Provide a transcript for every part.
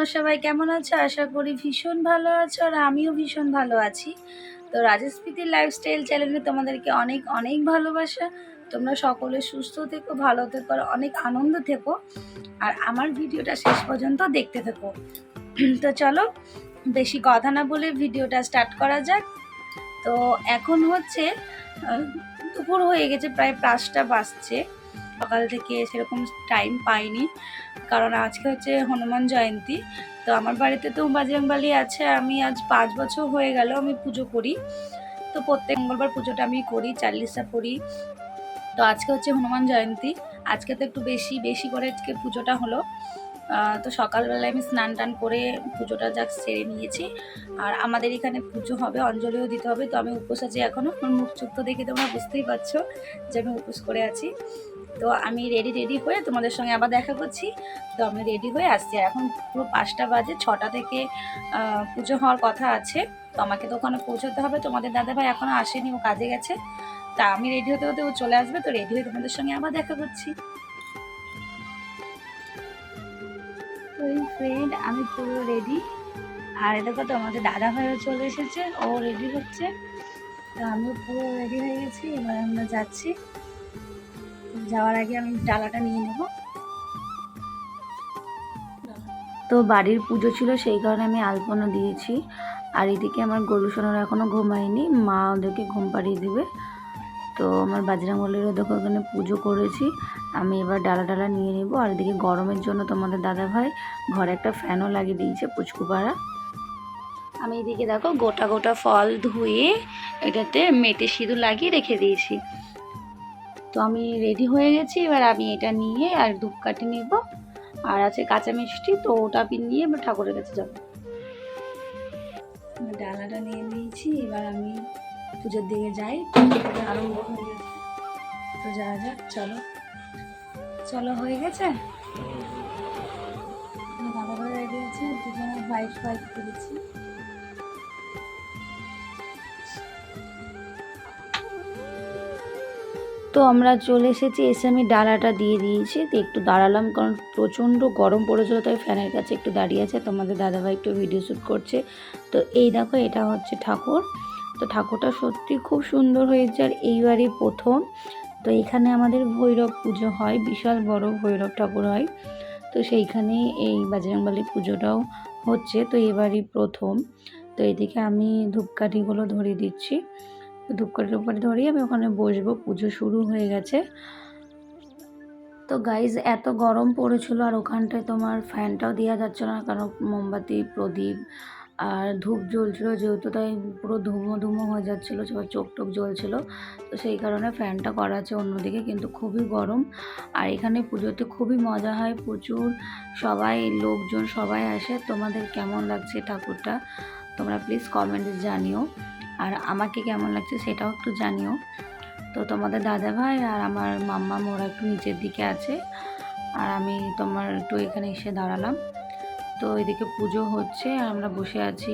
তোমরা সবাই কেমন আছো? আশা করি ভীষণ ভালো আছো, আর আমিও ভীষণ ভালো আছি। তো রাজস্মৃতির লাইফস্টাইল চ্যানেলে তোমাদেরকে অনেক অনেক ভালোবাসা। তোমরা সকলে সুস্থ থেকো, ভালো থেকো, আর অনেক আনন্দ থেকো, আর আমার ভিডিওটা শেষ পর্যন্ত দেখতে থেকো। তো চলো, বেশি কথা না বলে ভিডিওটা স্টার্ট করা যাক। তো এখন হচ্ছে দুপুর হয়ে গেছে, প্রায় 5টা বাজছে। সকাল থেকে সেরকম টাইম পাইনি, কারণ আজকে হচ্ছে হনুমান জয়ন্তী। তো আমার বাড়িতে তো বাজরংবলী আছে। আমি আজ 5 বছর হয়ে গেল আমি পুজো করি। তো প্রত্যেক মঙ্গলবার পুজোটা আমি করি, চালিসা পড়ি। তো আজকে হচ্ছে হনুমান জয়ন্তী। আজকে তো একটু বেশি বেশি করে আজকে পুজোটা হলো। তো সকালবেলায় আমি স্নান টান করে পুজোটা যাক সেরে নিয়েছি। আর আমাদের এখানে পুজো হবে, অঞ্জলিও দিতে হবে। তো আমি উপোস আছি এখনও। আমার মুখ চুখ তো দেখে তোমরা বুঝতেই পারছো যে আমি উপোস করে আছি। তো আমি রেডি হয়ে তোমাদের সঙ্গে আবার দেখা করছি। তো আমি রেডি হয়ে আসছি। আর এখন পুরো 5টা বাজে, 6টা থেকে পুজো হওয়ার কথা আছে। তো আমাকে তো ওখানে পৌঁছতে হবে। তোমাদের দাদাভাই এখনও আসেনি, ও কাজে গেছে। তা আমি রেডি হতে হতে ও চলে আসবে। তো রেডি হয়ে তোমাদের সঙ্গে আবার দেখা করছি। তো ফ্রেন্ড, আমি পুরো রেডি। আর দেখো তোমাদের দাদাভাইও চলে এসেছে, ও রেডি হচ্ছে। তো আমিও পুরো রেডি হয়ে গেছি। এবার আমরা যাচ্ছি। যাওয়ার আগে আমি ডালাটা নিয়ে নেব। তো বাড়ির পুজো ছিল, সেই কারণে আমি আলপনা দিয়েছি। আর এদিকে আমার গরু সোনারা এখনও ঘুমায়নি, মা ওদেরকে ঘুম পাড়িয়ে দিবে। তো আমার বাজরংবলীর দেখো ওখানে পুজো করেছি। আমি এবার ডালা নিয়ে নেব। আর এদিকে গরমের জন্য তোমাদের দাদাভাই ঘরে একটা ফ্যানও লাগিয়ে দিয়েছে, পুচকু পাড়া। আমি এদিকে দেখো গোটা গোটা ফল ধুয়ে এটাতে মেটে সিঁদুর লাগিয়ে রেখে দিয়েছি। তো আমি রেডি হয়ে গেছি। এবার আমি এটা নিয়ে আর ধূপকাঠি নেব, আর আছে কাঁচা মিষ্টি। তো ওটা নিয়ে এবার ঠাকুরের কাছে যাবো। ডালাটা নিয়ে নিয়েছি, এবার আমি পুজোর দিকে যাই। আরম্ভ হয়ে গেছে, তো যাওয়া যাক। চলো চলো, হয়ে গেছে। দাদা ভাই রেডি আছে, দুজনে হোয়াইট করেছি। তো আমরা চলে এসেছি, এসে আমি ডালাটা দিয়ে দিয়েছি। তো একটু দাঁড়ালাম, কারণ প্রচণ্ড গরম পড়েছিল, তাই ফ্যানের কাছে একটু দাঁড়িয়ে আছে। তোমাদের দাদাভাই একটু ভিডিও শ্যুট করছে। তো এই দেখো, এটা হচ্ছে ঠাকুর। তো ঠাকুরটা সত্যি খুব সুন্দর হয়েছে, আর এইবারই প্রথম। তো এখানে আমাদের ভৈরব পুজো হয়, বিশাল বড় ভৈরব ঠাকুর হয়। তো সেইখানে এই বাজরংবলীর পুজোটাও হচ্ছে। তো এবারই প্রথম। তো এদিকে আমি ধূপকাঠিগুলো ধরিয়ে দিচ্ছি। ধূপকাঠির উপরে ধরিয়ে আমি ওখানে বসবো, পুজো শুরু হয়ে গেছে। তো গাইজ, এত গরম পড়েছিল, আর ওখানটায় তোমার ফ্যানটাও দেওয়া যাচ্ছে না, কারণ মোমবাতি, প্রদীপ আর ধূপ জ্বলছিল যেহেতু, তাই পুরো ধুমো হয়ে যাচ্ছিলো, সবার চোখ টোক জ্বলছিল। তো সেই কারণে ফ্যানটা করা আছে অন্যদিকে, কিন্তু খুবই গরম। আর এখানে পুজোতে খুবই মজা হয়, প্রচুর সবাই লোকজন সবাই আসে। তোমাদের কেমন লাগছে ঠাকুরটা তোমরা প্লিজ কমেন্টে জানিও, আর আমাকে কেমন লাগছে সেটাও একটু জানিও। তো তোমাদের দাদাভাই আর আমার মাম্মা ওরা একটু নিচের দিকে আছে, আর আমি তোমার একটু এখানে এসে দাঁড়ালাম। তো এদিকে পুজো হচ্ছে, আর আমরা বসে আছি,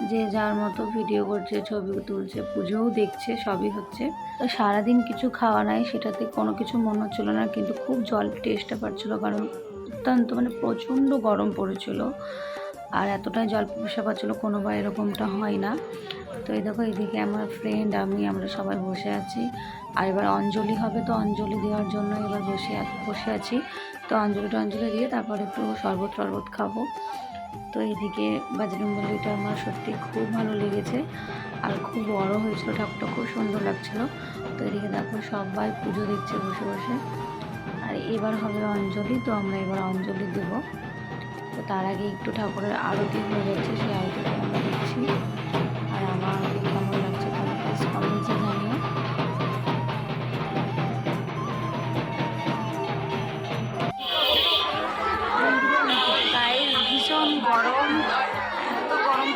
যে যার মতো ভিডিও করছে, ছবি তুলছে, পুজোও দেখছে, সবই হচ্ছে। তো সারাদিন কিছু খাওয়া নাই, সেটাতে কোনো কিছু মনে হচ্ছিল না, কিন্তু খুব জল টেস্টটা পাচ্ছিলো, কারণ অত্যন্ত মানে প্রচণ্ড গরম পড়েছিল, আর এতটাই জল পিপাসা পাচ্ছিলো, কোনোবার এরকমটা হয় না। তো এই দেখো, এদিকে আমার ফ্রেন্ড আমরা সবাই বসে আছি। আর এবার অঞ্জলি হবে, তো অঞ্জলি দেওয়ার জন্য এবার বসে আছি। তো অঞ্জলি দিয়ে তারপর একটু শরবত খাবো। তো এদিকে বাজরংবলীটা আমার সত্যি খুব ভালো লেগেছে, আর খুব বড় হয়েছিল, ঠাকুরটা খুব সুন্দর লাগছিল। তো এদিকে দেখো সবাই পুজো দেখছে বসে বসে। আর এবার হবে অঞ্জলি, তো আমরা এবার অঞ্জলি দেবো। তো তার আগে একটু ঠাকুরের আরতি হয়ে যাচ্ছে, সেই আরতিটা আমরা দেখছি। আর আমার কেমন লাগছে তোমরা প্লিজ কমেন্টসে জানিও। ভীষণ গরম, এত গরম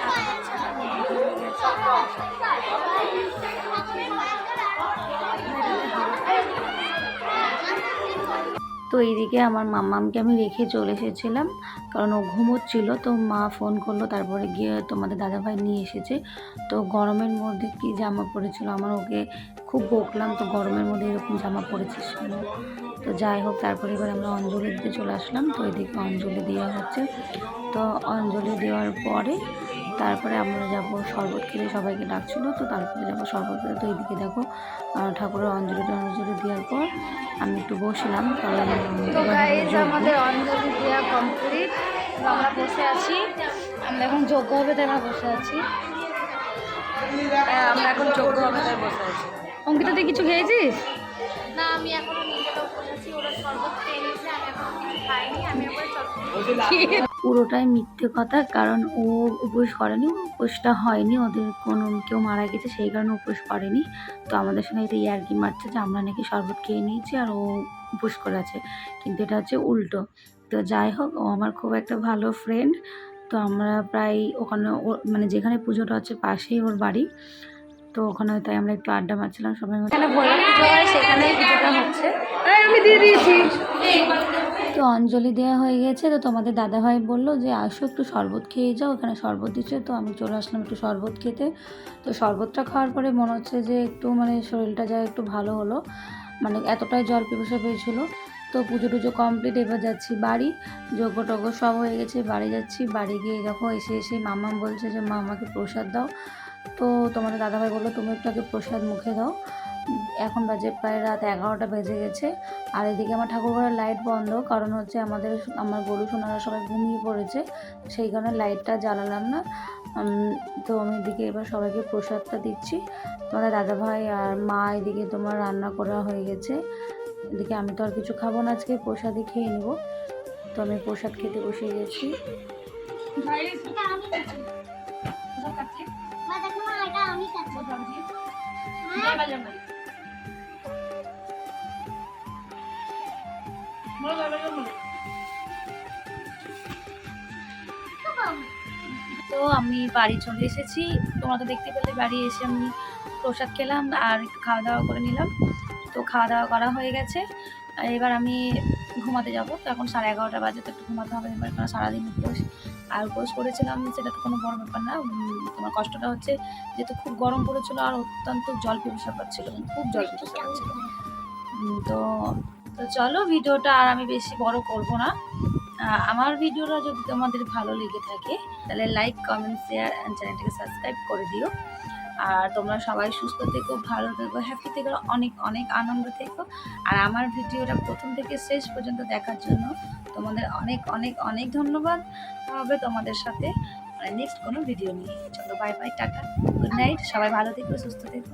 তো এইদিকে আমার মাম্মামকে আমি রেখে চলে এসেছিলাম, কারণ ও ঘুমোচ্ছিল। তো মা ফোন করলো, তারপরে গিয়ে তোমাদের দাদাভাই নিয়ে এসেছে। তো গরমের মধ্যে কি জামা পরেছিল, আমার ওকে খুব বকলাম, তো গরমের মধ্যে এরকম জামা পরেছিস কেন। তো যাই হোক, তারপরে এবার আমরা অঞ্জলি দিতে চলে আসলাম। তো এদিকে অঞ্জলি দেওয়া হচ্ছে। তো অঞ্জলি দেওয়ার পরে তারপরে আমরা যাব শরবত খেতে, সবাইকে ডাকছিল, তো তারপরে যাবো শরবত খেতে। তো এইদিকে দেখো ঠাকুরের অঞ্জলি দেওয়ার পর আমি একটু বসলাম, কারণ আমাদের অঞ্জলি দেওয়া কমপ্লিট। আমরা বসে আছি, আমরা এখন যজ্ঞ হবে তাই আমরা বসে আছি। আমরা এখন যজ্ঞ হবে তাই বসে আছি। অঙ্কিতা, তুই কিছু খেয়েছিস? না, আমি এখনো নিজেটা বসেছি, ওরা শরবত খেয়ে নিয়েছে, আমি এখন কিছু খাইনি, আমি আবার পুরোটাই মিথ্যে কথা, কারণ ও উপোস করেনি, উপোসটা হয়নি, ওদের কোনো কেউ মারা গেছে সেই কারণে উপোস করেনি। তো আমাদের সঙ্গে এটা ইয়ার্কি মারছে যে আমরা নাকি শরবত খেয়ে নিয়েছি আর ও উপোস করে আছে, কিন্তু এটা হচ্ছে উল্টো। তো যাই হোক, ও আমার খুব একটা ভালো ফ্রেন্ড। তো আমরা প্রায় ওখানে মানে যেখানে পুজোটা হচ্ছে পাশেই ওর বাড়ি, তো ওখানে তাই আমরা একটু আড্ডা মারছিলাম সবাই মিলে। এখানে ভোলা পুজো হয়, সেখানেই পুজোটা হচ্ছে। আমি দিয়ে দিয়েছি। তো অঞ্জলি দেওয়া হয়ে গেছে। তো তোমাদের দাদাভাই বললো যে আসো একটু শরবত খেয়ে যাও, এখানে শরবত দিচ্ছে। তো আমি চলে আসলাম একটু শরবত খেতে। তো শরবতটা খাওয়ার পরে মনে হচ্ছে যে একটু মানে শরীরটা যা একটু ভালো হলো, মানে এতটাই জল পিপাসা পেয়েছিল। তো পুজো টুজো কমপ্লিট, এবার যাচ্ছি বাড়ি। যজ্ঞ টজ্ঞ সব হয়ে গেছে, বাড়ি যাচ্ছি। বাড়ি গিয়ে দেখো এসে মাম্মাম বলছে যে মা আমাকে প্রসাদ দাও। তো তোমাদের দাদাভাই বললো তুমি একটু আগে প্রসাদ মুখে দাও। এখন বাজে প্রায় রাত 11টা বেজে গেছে। আর এদিকে আমার ঠাকুরঘরের লাইট বন্ধ, কারণ হচ্ছে আমার গরু সোনারা সবাই ঘুমিয়ে পড়েছে, সেই কারণে লাইটটা জ্বালালাম না। তো আমি এদিকে এবার সবাইকে প্রসাদটা দিচ্ছি। তোমাদের দাদাভাই আর মা এদিকে তোমার রান্না করা হয়ে গেছে। এদিকে আমি তো আর কিছু খাবো না, আজকে প্রসাদই খেয়ে নেব। তো আমি প্রসাদ খেতে বসে গেছি। তো আমি বাড়ি চলে এসেছি, তোমরা তো দেখতে পেলে। বাড়ি এসে আমি প্রসাদ খেলাম আর একটু খাওয়া দাওয়া করে নিলাম। তো খাওয়া দাওয়া করা হয়ে গেছে, এবার আমি ঘুমাতে যাব। তো এখন 11:30 বাজে, তো একটু ঘুমাতে হবে এবার, কারণ সারাদিন উপোস করেছিলাম, সেটা তো কোনো বড় ব্যাপার না। তোমার কষ্টটা হচ্ছে যেহেতু খুব গরম পড়েছিল আর অত্যন্ত জল পিপাসা পাচ্ছিল, খুব জল পিপাসা পাচ্ছিল। তো চলো, ভিডিওটা আর আমি বেশি বড় করব না। আমার ভিডিওটা যদি তোমাদের ভালো লেগে থাকে তাহলে লাইক, কমেন্ট, শেয়ার অ্যান্ড চ্যানেলটাকে সাবস্ক্রাইব করে দিও। আর তোমরা সবাই সুস্থ থেকো, ভালো থেকো, হ্যাপি থেকো, অনেক অনেক আনন্দ থেকো। আর আমার ভিডিওটা প্রথম থেকে শেষ পর্যন্ত দেখার জন্য তোমাদের অনেক অনেক অনেক ধন্যবাদ। হবে তোমাদের সাথে নেক্সট কোনো ভিডিও নিয়ে। চলো, bye bye, tata, good night, সবাই ভালো থেকো, সুস্থ থেকো।